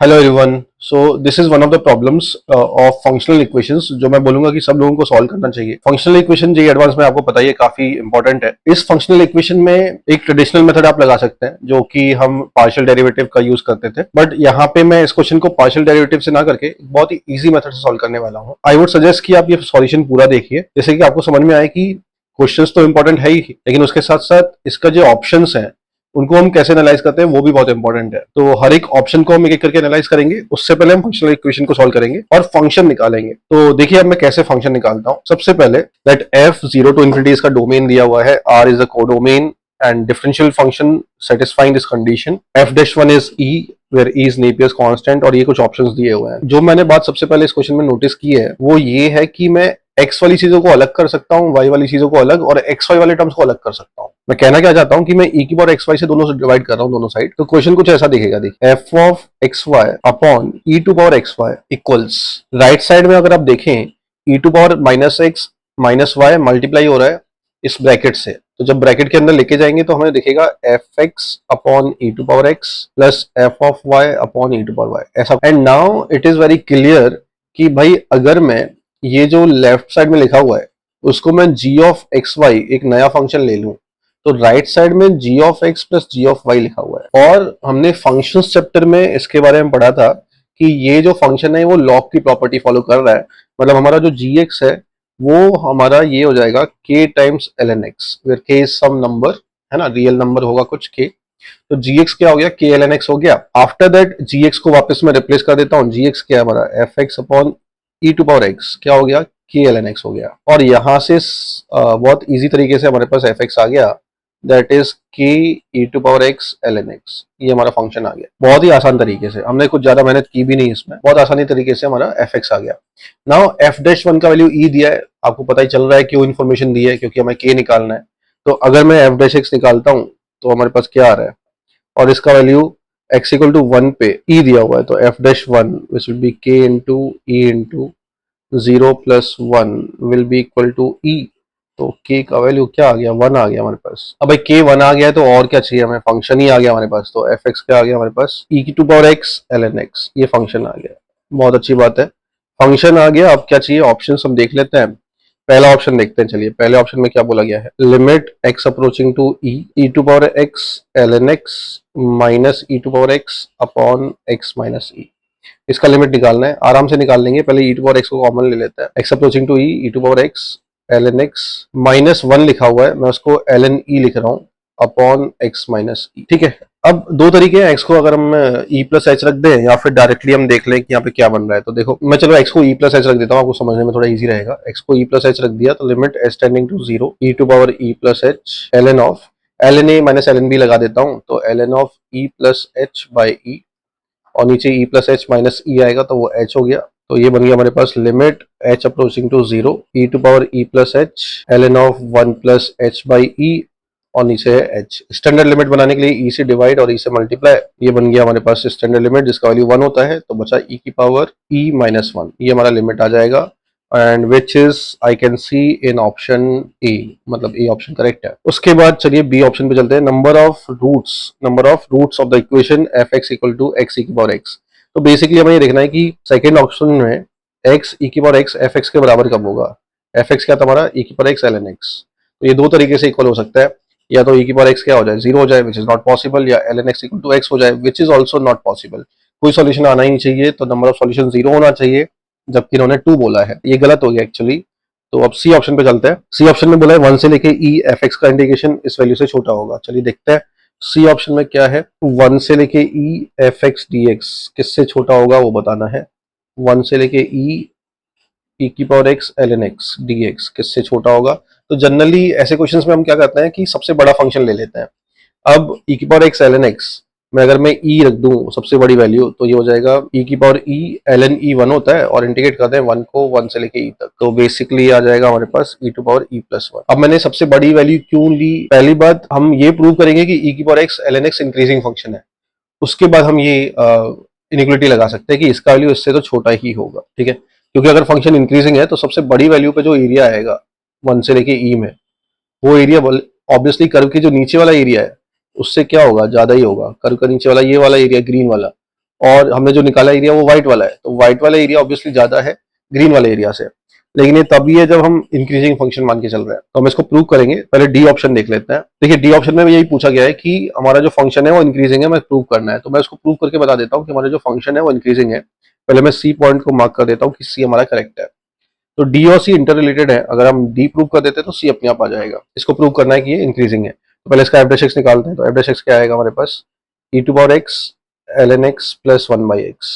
Hello everyone. So this is one of the problems of functional equations जो मैं बोलूंगा कि सब लोगों को सॉल्व करना चाहिए। फंक्शनल इक्वेशन जी एडवांस में आपको पता ही है काफी इंपॉर्टेंट है। इस फंक्शनल इक्वेशन में एक ट्रेडिशनल मेथड आप लगा सकते हैं जो कि हम पार्शियल डेरिवेटिव का यूज करते थे, बट यहाँ पे मैं इस क्वेश्चन को पार्शियल डेरिवेटिव से ना करके बहुत ही इजी मेथड से सॉल्व करने वाला हूँ। आई वुड सजेस्ट कि आप ये सॉल्यूशन पूरा देखिए, जैसे कि आपको समझ में आए कि क्वेश्चंस तो इंपॉर्टेंट है ही, लेकिन उसके साथ साथ इसका जो ऑप्शंस हैं उनको हम कैसे एनालाइज करते हैं वो भी बहुत इंपॉर्टेंट है। तो हर एक ऑप्शन को हम एक एक करके एनालाइज करेंगे, उससे पहले हम फंक्शनल इक्वेशन को सॉल्व करेंगे और फंक्शन निकालेंगे। तो देखिए अब मैं कैसे फंक्शन निकालता हूं। सबसे पहले that f zero to infinity इसका डोमेन दिया हुआ है, R is the codomain and differential function satisfying this condition. F dash one is e where e is Napier's constant, और ये कुछ ऑप्शंस दिए हुए हैं। जो मैंने बात सबसे पहले इस क्वेश्चन में नोटिस की है वो ये है कि मैं एक्स वाली चीजों को अलग कर सकता हूँ, वाई वाली चीजों को अलग, और एक्स वाई वाले टर्म्स को अलग कर सकता हूँ। मैं कहना क्या चाहता हूँ कि मैं ई की पावर एक्स वाई से दोनों से डिवाइड कर रहा हूँ दोनों साइड। तो क्वेश्चन कुछ ऐसा दिखेगा, देखिए F of X Y upon E to power X Y equals, right side में अगर आप देखें E to power minus X minus Y multiply हो रहा है इस ब्रैकेट से। तो जब ब्रैकेट के अंदर लेके जाएंगे तो हमें दिखेगा F x upon E to power X plus F of Y upon E to power Y ऐसा। And now it is very clear कि भाई अगर मैं ये जो लेफ्ट साइड में लिखा हुआ है उसको मैं जी ऑफ एक्स वाई एक नया फंक्शन ले लूं तो राइट साइड में G of X plus G of Y लिखा हुआ है। और हमने फंक्शंस चैप्टर में इसके बारे में पढ़ा था कि ये जो फंक्शन है वो लॉग की प्रॉपर्टी फॉलो कर रहा है। मतलब हमारा जो जी एक्स है वो हमारा ये हो जाएगा k times l N x, where k is some number, है ना, रियल नंबर होगा कुछ k। तो जी एक्स क्या हो गया, k एल एन एक्स हो गया। आफ्टर दैट जी एक्स को वापस मैं रिप्लेस कर देता हूँ, जी एक्स क्या है हमारा f x upon E to power x क्या हो गया, के एल एन एक्स हो गया। और यहां से बहुत इजी तरीके से हमारे पास एफ एक्स आ गया, that is K E to power x L N x. ये हमारा फंक्शन आ गया बहुत ही आसान तरीके से, हमने कुछ ज्यादा मेहनत की भी नहीं इसमें, बहुत आसानी तरीके से हमारा एफ एक्स आ गया। नाउ एफ डैश वन का वैल्यू ई दिया है, आपको पता ही चल रहा है क्यों इन्फॉर्मेशन दी है, क्योंकि हमें के निकालना है। तो अगर मैं एफ डैश एक्स निकालता हूं तो हमारे पास क्या आ रहा है, और इसका value X equal to one पे ई दिया हुआ है, तो F dash one which will be K into E into 0 plus one will be equal to E. तो k का वैल्यू क्या आ गया, 1 आ गया हमारे पास। अब भाई k 1 आ गया है तो और क्या चाहिए हमें, फंक्शन ही आ गया हमारे पास। तो एफ एक्स क्या आ गया हमारे पास, e की to power x L N x, ये फंक्शन आ गया। बहुत अच्छी बात है, फंक्शन आ गया। अब क्या चाहिए, ऑप्शन हम देख लेते हैं। पहला ऑप्शन देखते हैं, चलिए पहले ऑप्शन में क्या बोला गया है, limit X approaching to E to power x L N X minus E to power X upon X minus E. इसका लिमिट निकालना है, आराम से निकाल लेंगे। पहले ई टू पावर एक्स को कॉमन ले लेते हैं, X approaching to E to power x L N X minus one लिखा हुआ है, मैं उसको एल एन ई लिख रहा हूँ अपॉन एक्स माइनस ई। ठीक है, अब दो तरीके हैं, एक्स को अगर हम ई प्लस एच रख दें या फिर डायरेक्टली हम देख लें कि यहाँ पे क्या बन रहा है। तो देखो मैं चलो एक्स को ई प्लस एच रख देता हूँ, आपको समझने में थोड़ा इजी रहेगा। एक्स को ई प्लस एच रख दिया तो limit H tending to zero E to power E plus H L N of L N A minus L N B लगा देता हूँ, तो L N of E plus H by E, और नीचे E plus H minus E आएगा तो वो H हो गया। तो ये बन गया हमारे पास limit H approaching to zero E to power E plus H L N of one plus H by E, और नीचे है एच। स्टैंडर्ड लिमिट बनाने के लिए ई से डिवाइड और ई से मल्टीप्लाई, ये बन गया हमारे पास स्टैंडर्ड लिमिट जिसका वैल्यू वन होता है, तो बचा ई की पावर ई माइनस वन, ये हमारा लिमिट आ जाएगा। And which is I can see in option A, मतलब ए ऑप्शन करेक्ट है। उसके बाद चलिए बी ऑप्शन पे चलते हैं, number of roots of the equation F X equal to X E की पावर एक्स। तो बेसिकली हमें ये देखना है कि सेकेंड ऑप्शन में एक्स ई की पावर एक्स एफ एक्स के बराबर कब होगा। एफ एक्स क्या था हमारा, ई की power x L N x. तो ये दो तरीके से इक्वल हो सकता है, या तो ई की पावर एक्स क्या हो जाए, जीरो हो जाए विच इज नॉट पॉसिबल, या l N x equal to x हो जाए which is also not possible. कोई सॉल्यूशन आना ही नहीं चाहिए, तो नंबर ऑफ सॉल्यूशन जीरो होना चाहिए, जबकि इन्होंने टू बोला है, ये गलत हो गया एक्चुअली। तो अब सी ऑप्शन पे चलते हैं। सी ऑप्शन में बोला है वन से लेके ई एफ एक्स का इंटीग्रेशन इस वैल्यू से छोटा होगा। चलिए देखते हैं सी ऑप्शन में क्या है, वन से लेके E F x d x किससे छोटा होगा वो बताना है। वन से लेके ई की power x L N x d x किससे छोटा होगा। तो जनरली ऐसे क्वेश्चंस में हम क्या करते हैं कि सबसे बड़ा फंक्शन ले लेते हैं। अब ई की power x L N x में अगर मैं ई रख दूं सबसे बड़ी वैल्यू, तो ये हो जाएगा ई की power e l n e one होता है, और इंटीग्रेट करते हैं वन को वन से लेके ई तक, तो बेसिकली आ जाएगा हमारे पास E to power E plus one. अब मैंने सबसे बड़ी वैल्यू क्यों ली, पहली बात हम ये प्रूव करेंगे कि ई की power x L N x increasing function है, उसके बाद हम ये इनिक्वलिटी लगा सकते हैं कि इसका वैल्यू इससे तो छोटा ही होगा। ठीक है, क्योंकि अगर फंक्शन इंक्रीजिंग है तो सबसे बड़ी वैल्यू पे जो एरिया आएगा वन से लेके ई में, वो एरिया ऑब्वियसली कर्व के जो नीचे वाला एरिया है उससे क्या होगा, ज्यादा ही होगा। कर्व का नीचे वाला ये वाला एरिया ग्रीन वाला, और हमने जो निकाला एरिया वो व्हाइट वाला है, तो व्हाइट वाला एरिया ऑब्वियसली ज्यादा है ग्रीन वाले एरिया से। लेकिन ये तभी है जब हम इंक्रीजिंग फंक्शन मान के चल रहे हैं। तो हम इसको प्रूव करेंगे। पहले डी ऑप्शन देख लेते हैं। देखिए डी ऑप्शन में यही पूछा गया है कि हमारा जो फंक्शन है वो इंक्रीजिंग है, मैं प्रूव करना है। तो मैं इसको प्रूव करके बता देता हूँ कि हमारा जो फंक्शन है वो इंक्रीजिंग है। पहले मैं सी पॉइंट को मार्क कर देता हूँ कि सी हमारा करेक्ट है। तो डी और सी इंटर रिलेटेड है, अगर हम डी प्रूव कर देते हैं तो सी अपने आप आ जाएगा। इसको प्रूव करना है कि ये इंक्रीजिंग है। तो पहले इसका एफ डैश एक्स निकालते हैं। तो एफ डैश एक्स क्या आएगा हमारे पास, E to power X ln x plus 1/x।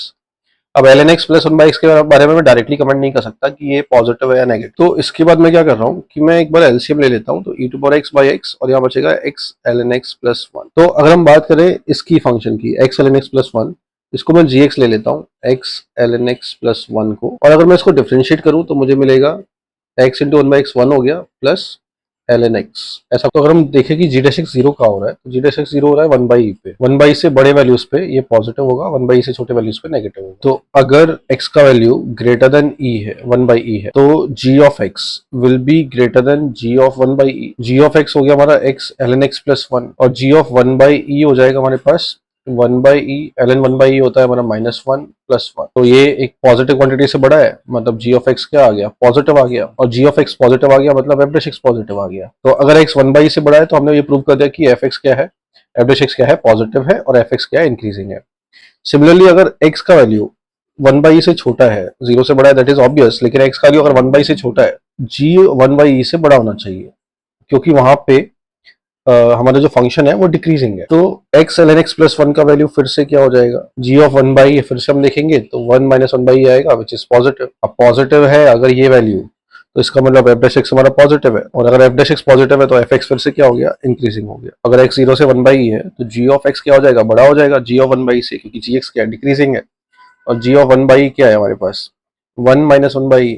अब ln x प्लस 1/x के बारे में मैं डायरेक्टली कमेंट नहीं कर सकता कि ये पॉजिटिव है या नेगेटिव। तो इसके बाद मैं क्या कर रहा हूँ कि मैं एक बार एलसीएम ले लेता हूँ। तो E to power X by X और यहाँ बचेगा x ln x प्लस 1। तो अगर हम बात करें इसकी फंक्शन की x ln x प्लस 1, इसको मैं gx ले लेता हूँ x ln x प्लस 1 को, और अगर मैं इसको डिफ्रेंशिएट करूँ तो मुझे मिलेगा x इंटू 1/x 1 हो गया प्लस ln x। ऐसा तो अगर हम देखें कि g डैश x 0 का हो रहा है, तो g डैश x 0 हो रहा है 1/e पे। 1/e से बड़े वैल्यूज पे ये पॉजिटिव होगा, 1/e से छोटे वैल्यूज पे नेगेटिव होगा। तो अगर x का वैल्यू ग्रेटर देन e है, 1/e है, तो g of x will be greater than g of 1/e। g of x हो गया हमारा x ln x प्लस 1 और g ऑफ 1/e हो जाएगा हमारे पास 1/e। ln 1/e होता है हमारा -1 प्लस 1। तो ये एक पॉजिटिव क्वांटिटी से बड़ा है, मतलब g ऑफ x क्या आ गया, पॉजिटिव आ गया। और g ऑफ x पॉजिटिव आ गया मतलब f डैश x पॉजिटिव आ गया। तो अगर x 1/e से बड़ा है तो हमने ये प्रूव कर दिया कि fx क्या है, f डैश x क्या है, पॉजिटिव है, और fx क्या है, इंक्रीजिंग है। सिमिलरली अगर x का वैल्यू 1/e से छोटा है, 0 से बड़ा है, दैट इज ऑब्वियस, लेकिन x का वैल्यू अगर 1/e से छोटा है, g 1/e से बड़ा होना चाहिए, क्योंकि वहां पे हमारा जो फंक्शन है वो डिक्रीजिंग है। तो x ln x प्लस 1 का वैल्यू फिर से क्या हो जाएगा, g ऑफ 1/e, फिर से हम देखेंगे तो 1 माइनस 1/e आएगा विच इज पॉजिटिव। अब पॉजिटिव है अगर ये वैल्यू, तो इसका मतलब f डैश x हमारा पॉजिटिव है, और अगर f डैश x पॉजिटिव है तो fx फिर से क्या हो गया, इंक्रीजिंग हो गया। अगर x 0 से 1/e है तो g ऑफ x क्या हो जाएगा, बड़ा हो जाएगा g ऑफ 1/e से, क्योंकि gx क्या है, डिक्रीजिंग है, और g ऑफ 1/e क्या है हमारे पास, 1 minus 1/e,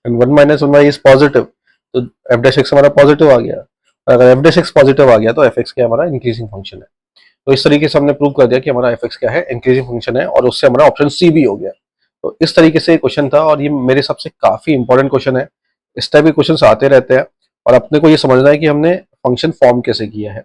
and 1 minus 1/e is positive, तो f डैश x हमारा पॉजिटिव आ गया। अगर f डैश x पॉजिटिव आ गया तो fx क्या हमारा इंक्रीजिंग फंक्शन है। तो इस तरीके से हमने प्रूव कर दिया कि हमारा fx क्या है, इंक्रीजिंग फंक्शन है, और उससे हमारा ऑप्शन सी भी हो गया। तो इस तरीके से क्वेश्चन था, और ये मेरे हिसाब से काफी इंपॉर्टेंट क्वेश्चन है। इस टाइप के क्वेश्चन आते रहते हैं, और अपने को ये समझना है कि हमने फंक्शन फॉर्म कैसे किया है।